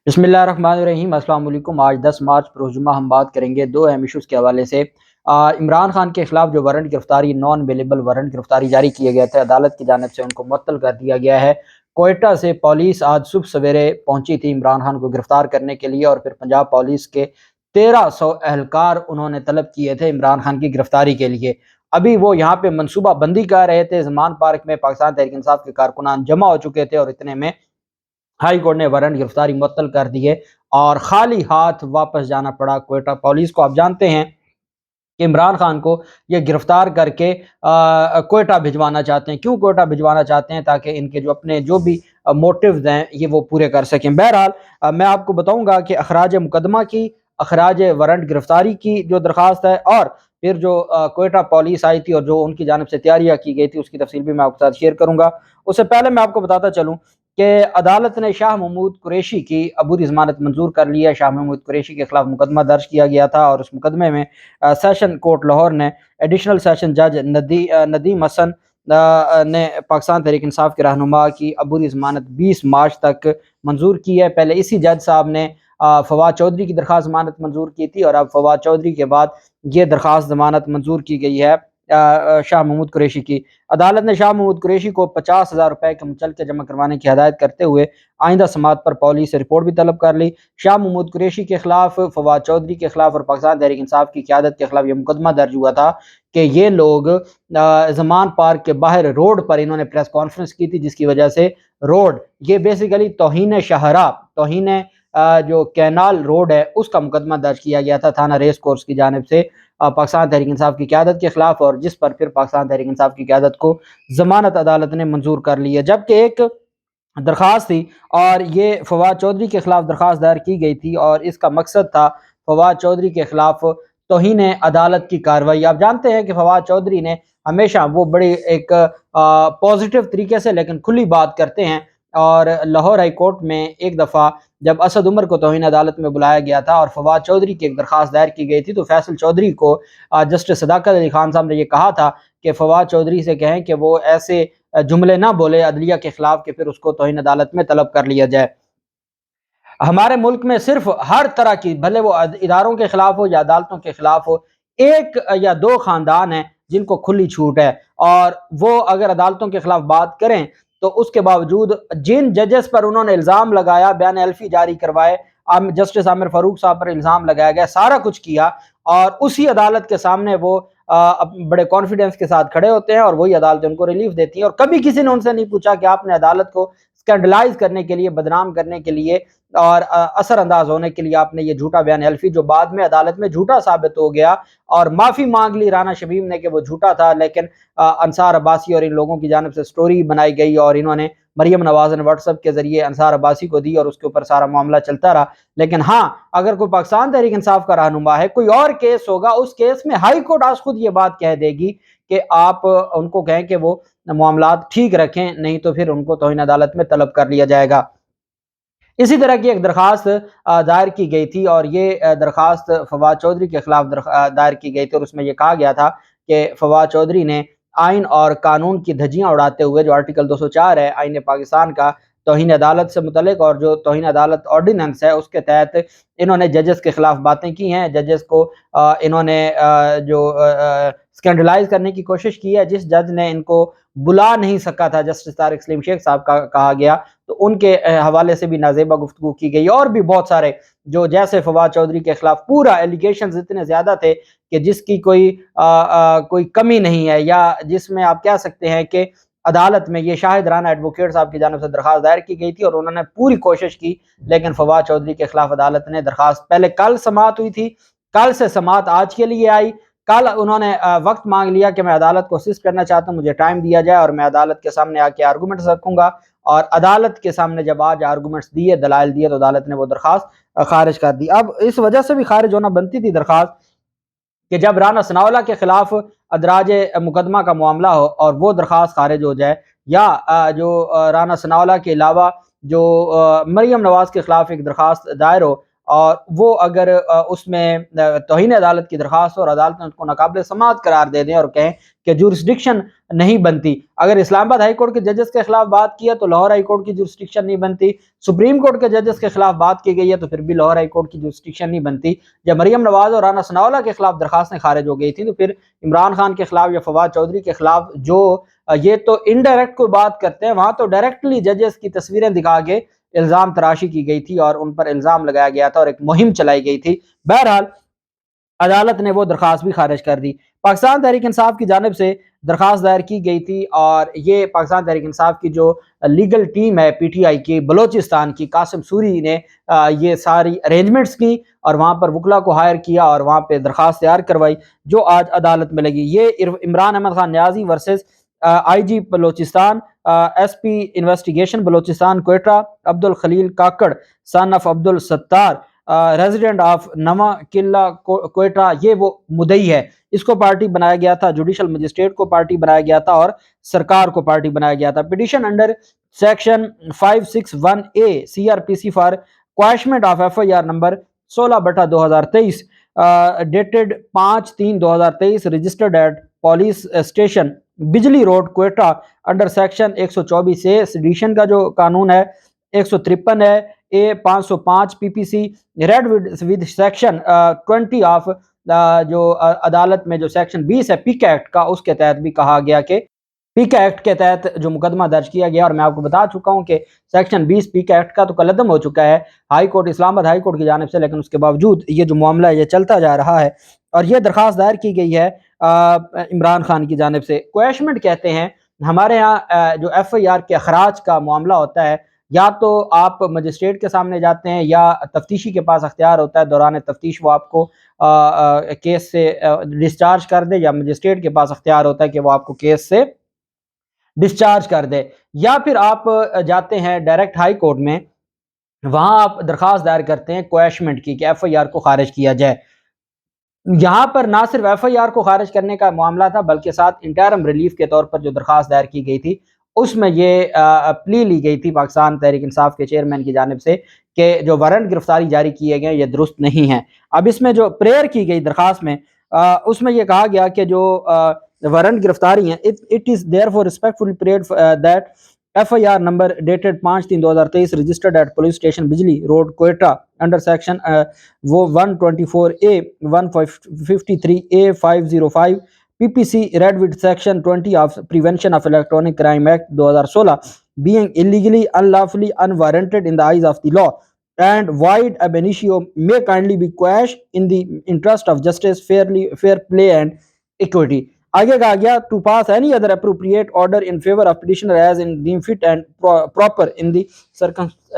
बिस्मिल्लाहिर्रहमानिर्रहीम। अस्सलाम वालेकुम। आज 10 मार्च बरोज़ जुम्मा हम बात करेंगे दो अहम इशूज़ के हवाले से। इमरान खान के खिलाफ जो वारंट गिरफ्तारी नॉन अवेलेबल वारंट गिरफ्तारी जारी किए गए थे, अदालत की जानिब से उनको मुअत्तल कर दिया गया है। कोयटा से पुलिस आज सुबह सवेरे पहुंची थी इमरान खान को गिरफ्तार करने के लिए, और फिर पंजाब पुलिस के 1300 एहलकार उन्होंने तलब किए थे इमरान खान की गिरफ्तारी के लिए। अभी वो यहाँ पे मनसूबा बंदी कर रहे थे। ज़मान पार्क में पाकिस्तान तहरीक इंसाफ के कारकुनान जमा हो चुके थे और इतने में हाई कोर्ट ने वारंट गिरफ्तारी मुअत्तल कर दिए और खाली हाथ वापस जाना पड़ा कोयटा पुलिस को। आप जानते हैं कि इमरान खान को ये गिरफ्तार करके कोयटा भिजवाना चाहते हैं। क्यों कोयटा भिजवाना चाहते हैं? ताकि इनके जो अपने जो भी मोटिव्स हैं ये वो पूरे कर सकें। बहरहाल मैं आपको बताऊंगा कि अखराज मुकदमा की, अखराज वारंट गिरफ्तारी की जो दरख्वास्त है, और फिर जो कोयटा पुलिस आई थी और जो उनकी जानिब से तैयारियां की गई थी उसकी तफसील भी मैं आपके साथ शेयर करूंगा। उससे पहले मैं आपको बताता चलूँ कि अदालत ने शाह महमूद कुरैशी की अबूरी ज़मानत मंजूर कर ली है। शाह महमूद कुरैशी के खिलाफ मुकदमा दर्ज किया गया था और उस मुकदमे में सेशन कोर्ट लाहौर ने एडिशनल सेशन जज नदीम हसन ने पाकिस्तान तहरीक इंसाफ के रहनुमा की अबूरी ज़मानत 20 मार्च तक मंजूर की है। पहले इसी जज साहब ने फवाद चौधरी की दरख्वास्त ज़मानत मंजूर की थी और अब फवाद चौधरी के बाद ये दरख्वास्त ज़मानत मंजूर की गई है शाह महमूद कुरैशी की। अदालत ने शाह महमूद कुरैशी को 50,000 रुपए के मुचलके जमा करवाने की हदायत करते हुए आइंदा समात पर पुलिस से रिपोर्ट भी तलब कर ली। शाह महमूद कुरैशी के खिलाफ, फवाद चौधरी के खिलाफ और पाकिस्तान तहरीक इंसाफ की क़यादत के खिलाफ यह मुकदमा दर्ज हुआ था कि ये लोग ज़मान पार्क के बाहर रोड पर इन्होंने प्रेस कॉन्फ्रेंस की थी, जिसकी वजह से रोड ये बेसिकली तौहीन शहरा, तौहीन जो कैनाल रोड है उसका मुकदमा दर्ज किया गया था थाना रेस कोर्स की जानिब से पाकिस्तान तहरीक इंसाफ की क़यादत के खिलाफ, और जिस पर फिर पाकिस्तान तहरीक इंसाफ की क़यादत को ज़मानत अदालत ने मंजूर कर ली है। जबकि एक दरख्वास्त थी और ये फवाद चौधरी के खिलाफ दरख्वास्त दायर की गई थी और इसका मकसद था फवाद चौधरी के खिलाफ तौहीन अदालत की कार्रवाई। आप जानते हैं कि फवाद चौधरी ने हमेशा वो बड़ी एक पॉजिटिव तरीके से लेकिन खुली बात करते हैं, और लाहौर हाई कोर्ट में एक दफ़ा जब असद उमर को तौहीन अदालत में बुलाया गया था और फवाद चौधरी की एक दरख्वास्त दायर की गई थी, तो फैसल चौधरी को जस्टिस सदाकत अली खान साहब ने यह कहा था कि फवाद चौधरी से कहें कि वो ऐसे जुमले ना बोले अदलिया के खिलाफ कि फिर उसको तौहीन अदालत में तलब कर लिया जाए। हमारे मुल्क में सिर्फ हर तरह की, भले वो इदारों के खिलाफ हो या अदालतों के खिलाफ हो, एक या दो खानदान हैं जिनको खुली छूट है, और वो अगर अदालतों के खिलाफ बात करें तो उसके बावजूद जिन जजेस पर उन्होंने इल्ज़ाम लगाया, बयान एल्फी जारी करवाए, जस्टिस आमिर फारूक साहब पर इल्ज़ाम लगाया गया, सारा कुछ किया, और उसी अदालत के सामने वो बड़े कॉन्फिडेंस के साथ खड़े होते हैं और वही अदालतें उनको रिलीफ देती हैं। और कभी किसी ने उनसे नहीं पूछा कि आपने अदालत को स्कैंडलाइज करने के लिए, बदनाम करने के लिए और असरअंदाज होने के लिए आपने ये झूठा बयान एल्फी, जो बाद में अदालत में झूठा साबित हो गया, और माफ़ी मांग ली राना शबीब ने कि वो झूठा था, लेकिन अंसार अब्बासी और इन लोगों की जानिब से स्टोरी बनाई गई और इन्होंने मरियम नवाज ने व्हाट्सएप के जरिए अंसार अब्बासी को दी और उसके ऊपर सारा मामला चलता रहा। लेकिन हाँ, अगर कोई पाकिस्तान तहरीक इंसाफ का रहनुमा है, कोई और केस होगा, उस केस में हाई कोर्ट आज खुद ये बात कह देगी कि आप उनको कहें कि वो मामलात ठीक रखें, नहीं तो फिर उनको तौहीन अदालत में तलब कर लिया जाएगा। इसी तरह की एक दरख्वास्त दायर की गई थी और ये दरख्वास्त फवाद चौधरी के खिलाफ दायर की गई थी, और उसमें यह कहा गया था कि फवाद चौधरी ने आइन और कानून की धज्जियां उड़ाते हुए, जो आर्टिकल 204 है आइन पाकिस्तान का तौहीन अदालत से मुतल्लिक, और जो तौहीन अदालत ऑर्डिनेंस है उसके तहत इन्होंने जजेस के खिलाफ बातें की हैं। जजेस को इन्होंने जो स्कैंडलाइज करने की कोशिश की है। जिस जज ने इनको बुला नहीं सका था, जस्टिस तारिक सलीम शेख साहब का कहा गया, तो उनके हवाले से भी नाजेबा गुफ्तगू की गई, और भी बहुत सारे जो जैसे फवाद चौधरी के खिलाफ पूरा एलिगेशंस इतने ज़्यादा थे कि जिसकी कोई कमी नहीं है, या जिसमें आप कह सकते हैं कि अदालत में ये शाहिद राना एडवोकेट साहब की जानिब से दरख्वास्त दायर की गई थी और उन्होंने पूरी कोशिश की, लेकिन फवाद चौधरी के खिलाफ अदालत ने दरख्वास्त, पहले कल समात हुई थी, कल से समात आज के लिए आई। कल उन्होंने वक्त मांग लिया कि मैं अदालत को असिस्ट करना चाहता हूँ, मुझे टाइम दिया जाए और मैं अदालत के सामने आके आर्गूमेंट्स रखूंगा, और अदालत के सामने जब आज आर्गूमेंट्स दिए, दलाइल दिए, तो अदालत ने वो दरख्वास्त खारिज कर दी। अब इस वजह से भी खारिज होना बनती थी दरख्वास्त कि जब राना सनाउल्लाह के खिलाफ अदराज मुकदमा का मामला हो और वो दरख्वास्त खारिज हो जाए, या जो राना सनाउल्लाह के अलावा जो मरियम नवाज के खिलाफ एक दरख्वास्त दायर हो, اور وہ اگر اس میں توہین عدالت کی درخواست اور عدالت نے اس کو ناقابل سماعت قرار دے دیں اور کہیں کہ جورسڈکشن نہیں بنتی، اگر اسلام آباد ہائی کورٹ کے ججز کے خلاف بات کی ہے تو لاہور ہائی کورٹ کی جورسڈکشن نہیں بنتی، سپریم کورٹ کے ججز کے خلاف بات کی گئی ہے تو پھر بھی لاہور ہائی کورٹ کی جورسڈکشن نہیں بنتی۔ جب مریم نواز اور رانا ثناءاللہ کے خلاف درخواستیں خارج ہو گئی تھی تو پھر عمران خان کے خلاف یا فواد چودھری کے خلاف جو یہ تو انڈائریکٹ کوئی بات کرتے ہیں، وہاں تو ڈائریکٹلی ججز کی تصویریں دکھا کے الزام تراشی کی گئی تھی اور ان پر الزام لگایا گیا تھا اور ایک مہم چلائی گئی تھی۔ بہرحال عدالت نے وہ درخواست بھی خارج کر دی۔ پاکستان تحریک انصاف کی جانب سے درخواست دائر کی گئی تھی اور یہ پاکستان تحریک انصاف کی جو لیگل ٹیم ہے پی ٹی آئی کی بلوچستان کی، قاسم سوری نے یہ ساری ارینجمنٹس کی اور وہاں پر وکلا کو ہائر کیا اور وہاں پہ درخواست تیار کروائی جو آج عدالت میں لگی۔ یہ Imran Ahmed Khan Niazi versus I G Balochistan, S P investigation Balochistan Quetta, Abdul Khalil Kakar sun of Abdul Sattar resident of نواں قلعہ کوئٹہ، یہ وہ مدعی ہے۔ اس کو پارٹی بنایا گیا تھا، جوڈیشل مجسٹریٹ کو پارٹی بنایا گیا تھا اور سرکار کو پارٹی بنایا گیا تھا۔ Petition under section 561A C R P C for quashment of F I R number 16/2023 dated 5/3/2023 registered at police station Bijli road Quetta under section 124A sedition کا جو قانون ہے 153 ہے A 505 P P C read with section 20 of جو عدالت میں جو section 20 ہے پیک ایکٹ کا، اس کے تحت بھی کہا گیا کہ پیک ایکٹ کے تحت جو مقدمہ درج کیا گیا، اور میں آپ کو بتا چکا ہوں کہ سیکشن 20 پیک ایکٹ کا تو کالعدم ہو چکا ہے ہائی کورٹ اسلام آباد ہائی کورٹ کی جانب سے، لیکن اس کے باوجود یہ جو معاملہ ہے یہ چلتا جا رہا ہے اور یہ درخواست دائر کی گئی ہے عمران خان کی جانب سے۔ کویشمنٹ کہتے ہیں ہمارے ہاں جو ایف آئی آر کے اخراج کا معاملہ ہوتا ہے، یا تو آپ مجسٹریٹ کے سامنے جاتے ہیں یا تفتیشی کے پاس اختیار ہوتا ہے دوران تفتیش وہ آپ کو کیس سے ڈسچارج کر دے، یا مجسٹریٹ کے پاس اختیار ہوتا ہے کہ وہ آپ کو کیس سے ڈسچارج کر دے، یا پھر آپ جاتے ہیں ڈائریکٹ ہائی کورٹ میں، وہاں آپ درخواست دائر کرتے ہیں کویشمنٹ کی کہ ایف آئی آر کو خارج کیا جائے۔ یہاں پر نہ صرف ایف آئی آر کو خارج کرنے کا معاملہ تھا بلکہ ساتھ انٹرم ریلیف کے طور پر جو درخواست دائر کی گئی تھی اس میں یہ پلی لی گئی تھی پاکستان تحریک انصاف کے چیئرمین کی جانب سے کہ جو وارنٹ گرفتاری جاری کیے گئے یہ درست نہیں ہیں۔ اب اس میں جو پریئر کی گئی درخواست میں اس میں یہ کہا گیا کہ جو وارنٹ گرفتاری ہیں it is therefore respectfully prayed that FIR number dated 5/3/2023 registered at police station Bijli Road Quetta under section 124A 153A 505 PPC read with section 20 of Prevention of Electronic Crime Act 2016 being illegally, unlawfully, unwarranted in the eyes of the law and void ab initio may kindly be quashed in the interest of justice, fair play and equity۔ آگے کہا گیا to pass any other appropriate order in favor of petitioner as in deemed fit and proper in the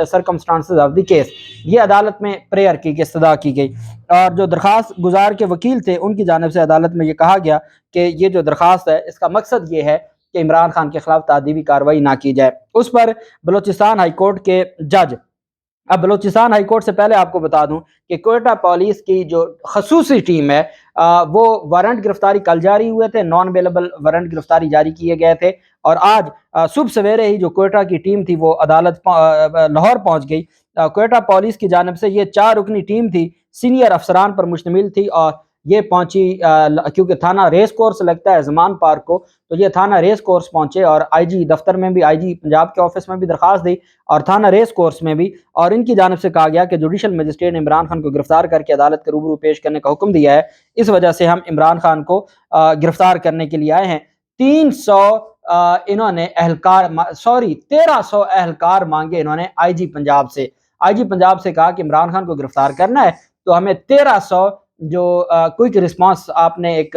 circumstances of the case۔ یہ عدالت میں prayer کی استدعا کی گئی اور جو درخواست گزار کے وکیل تھے ان کی جانب سے عدالت میں یہ کہا گیا کہ یہ جو درخواست ہے اس کا مقصد یہ ہے کہ عمران خان کے خلاف تعدیبی کارروائی نہ کی جائے۔ اس پر بلوچستان ہائی کورٹ کے جج، اب بلوچستان ہائی کورٹ سے پہلے آپ کو بتا دوں کہ کوئٹہ پولیس کی جو خصوصی ٹیم ہے وہ وارنٹ گرفتاری کل جاری ہوئے تھے، نان بیلیبل وارنٹ گرفتاری جاری کیے گئے تھے اور آج صبح سویرے ہی جو کوئٹہ کی ٹیم تھی وہ عدالت لاہور پہنچ گئی۔ کوئٹہ پولیس کی جانب سے یہ 4 رکنی ٹیم تھی، سینئر افسران پر مشتمل تھی اور یہ پہنچی کیونکہ تھانہ ریس کورس لگتا ہے زمان پارک کو، تو یہ تھانہ ریس کورس پہنچے اور آئی جی دفتر میں بھی، آئی جی پنجاب کے آفس میں بھی درخواست دی اور تھانہ ریس کورس میں بھی، اور ان کی جانب سے کہا گیا کہ جوڈیشل مجسٹریٹ نے عمران خان کو گرفتار کر کے عدالت کے روبرو پیش کرنے کا حکم دیا ہے، اس وجہ سے ہم عمران خان کو گرفتار کرنے کے لیے آئے ہیں۔ 300 انہوں نے 1300 اہلکار مانگے انہوں نے آئی جی پنجاب سے۔ آئی جی پنجاب سے کہا کہ عمران خان کو گرفتار کرنا ہے تو ہمیں 1300 جو کوئک رسپانس آپ نے ایک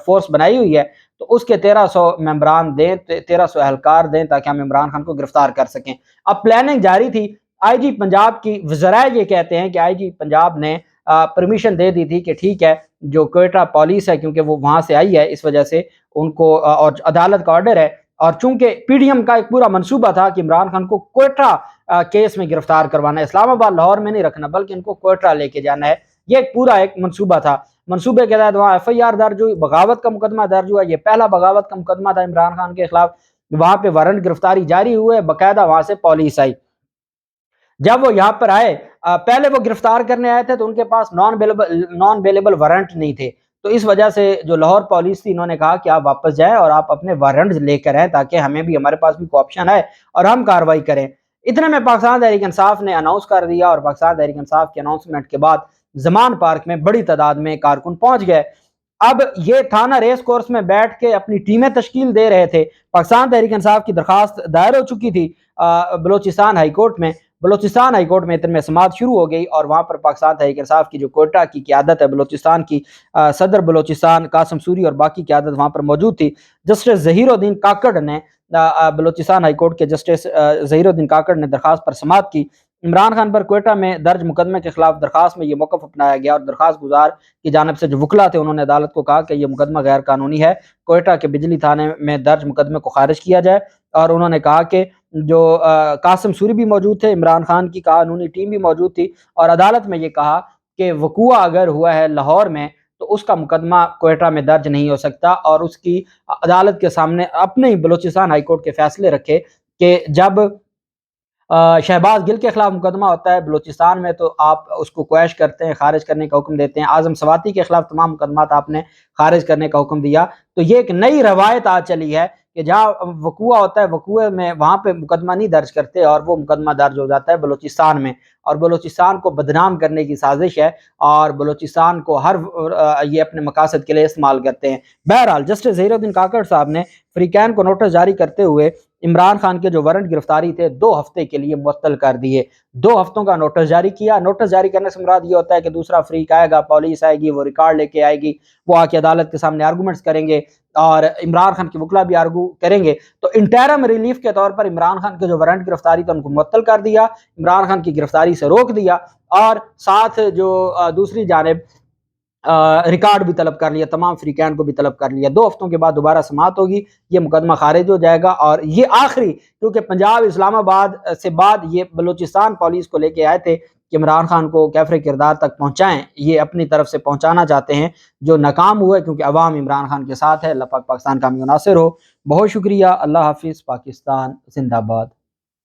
فورس بنائی ہوئی ہے تو اس کے 1300 ممبران دیں، 1300 اہلکار دیں تاکہ ہم عمران خان کو گرفتار کر سکیں۔ اب پلاننگ جاری تھی، آئی جی پنجاب کی وزراء یہ کہتے ہیں کہ آئی جی پنجاب نے پرمیشن دے دی تھی کہ ٹھیک ہے جو کوئٹہ پولیس ہے کیونکہ وہ وہاں سے آئی ہے اس وجہ سے ان کو، اور عدالت کا آرڈر ہے، اور چونکہ پی ڈی ایم کا ایک پورا منصوبہ تھا کہ عمران خان کو کوئٹہ کیس میں گرفتار کروانا ہے، اسلام آباد لاہور میں نہیں رکھنا بلکہ ان کو کوئٹہ لے کے جانا ہے، یہ ایک پورا ایک منصوبہ تھا۔ منصوبے کے تحت وہاں ایف آئی آر درج ہوئی، بغاوت کا مقدمہ درج ہوا، یہ پہلا بغاوت کا مقدمہ تھا عمران خان کے خلاف، وہاں پہ وارنٹ گرفتاری جاری ہوئے، باقاعدہ وہاں سے پولیس آئی۔ जब वो यहाँ पर आए, पहले वो गिरफ्तार करने आए थे तो उनके पास नॉन बेलेबल वारंट नहीं थे, तो इस वजह से जो लाहौर पुलिस थी इन्होंने कहा कि आप वापस जाएं और आप अपने वारंट लेकर आए ताकि हमें भी, हमारे पास भी कोई ऑप्शन है और हम कार्रवाई करें। इतने में पाकिस्तान तहरीक इंसाफ ने अनाउंस कर दिया और पाकिस्तान तहरीक इंसाफ के अनाउंसमेंट के बाद जमान पार्क में बड़ी तादाद में कारकुन पहुंच गए। अब ये थाना रेस कोर्स में बैठ के अपनी टीमें तश्कील दे रहे थे। पाकिस्तान तहरीक इंसाफ की दरखास्त दायर हो चुकी थी बलोचिस्तान हाई कोर्ट में। बलोचिस्तान हाई कोर्ट में इतने में समाअत शुरू हो गई और वहाँ पर पाकिस्तान तहरीक इंसाफ की जो कोयटा की क़यादत है बलोचिस्तान की, सदर बलोचिस्तान कासिम सूरी और बाकी क़यादत वहाँ पर मौजूद थी। जस्टिस ज़हीरुद्दीन काकड़ ने, बलोचिस्तान हाई कोर्ट के जस्टिस ज़हीरुद्दीन काकड़ ने दरखास्त पर समाअत की। इमरान खान पर कोयटा में दर्ज मुकदमे के खिलाफ दरखास्त में ये मौक़िफ़ अपनाया गया और दरखास्त गुजार की जानिब से जो वकला थे उन्होंने अदालत को कहा कि यह मुकदमा गैर कानूनी है, कोयटा के बिजली थाने में दर्ज मुकदमे को खारिज किया जाए। और उन्होंने कहा कि जो कासिम सूरी भी मौजूद थे, इमरान खान की कानूनी टीम भी मौजूद थी और अदालत में ये कहा कि वक़ूआ अगर हुआ है लाहौर में तो उसका मुकदमा कोयटा में दर्ज नहीं हो सकता और उसकी अदालत के सामने अपने ही बलोचिस्तान हाई कोर्ट के फैसले रखे कि जब शहबाज गिल के खिलाफ मुकदमा होता है बलूचिस्तान में तो आप उसको क्वैश करते हैं, खारिज करने का हुक्म देते हैं। आज़म सवाती के खिलाफ तमाम मुकदमात आपने खारिज करने का हुक्म दिया। तो ये एक नई रवायत आज चली है कि जहाँ वकूआ होता है, वकूए में वहाँ पे मुकदमा नहीं दर्ज करते और वो मुकदमा दर्ज हो जाता है बलूचिस्तान में, और बलूचिस्तान को बदनाम करने की साजिश है और बलूचिस्तान को हर ये अपने मकासद के लिए इस्तेमाल करते हैं। बहरहाल जस्टिस ज़हीरुद्दीन काकड़ साहब ने फ्रीकैन को नोटिस जारी करते हुए इमरान खान के जो वारंट गिरफ्तारी थे 2 हफ्ते के लिए मुअत्तल कर दिए। 2 हफ्तों का नोटिस जारी किया। नोटिस जारी करने से मुराद ये होता है कि दूसरा फ्रीक आएगा, पुलिस आएगी, वो रिकॉर्ड लेके आएगी, वो आके अदालत के सामने आर्गूमेंट्स करेंगे और इमरान खान के वकला भी आर्गू करेंगे। तो इंटरम रिलीफ के तौर पर इमरान खान के जो वारंट गिरफ्तारी था उनको मुअत्तल कर दिया, इमरान खान की गिरफ्तारी से रोक दिया और साथ जो दूसरी जानिब रिकॉर्ड भी तलब कर लिया, तमाम फ्रीकैन को भी तलब कर लिया। 2 हफ्तों के बाद दोबारा समाअत होगी, ये मुकदमा खारिज हो जाएगा और ये आखिरी, क्योंकि पंजाब इस्लामाबाद से बाद ये बलूचिस्तान पुलिस को लेके आए थे कि इमरान खान को कैफरे किरदार तक पहुँचाएँ, ये अपनी तरफ से पहुँचाना चाहते हैं, जो नाकाम हुआ क्योंकि अवाम इमरान खान के साथ है। अल्लाह पाक पाकिस्तान का हमें नासिर हो। बहुत शुक्रिया। अल्लाह हाफिज़। पाकिस्तान जिंदाबाद।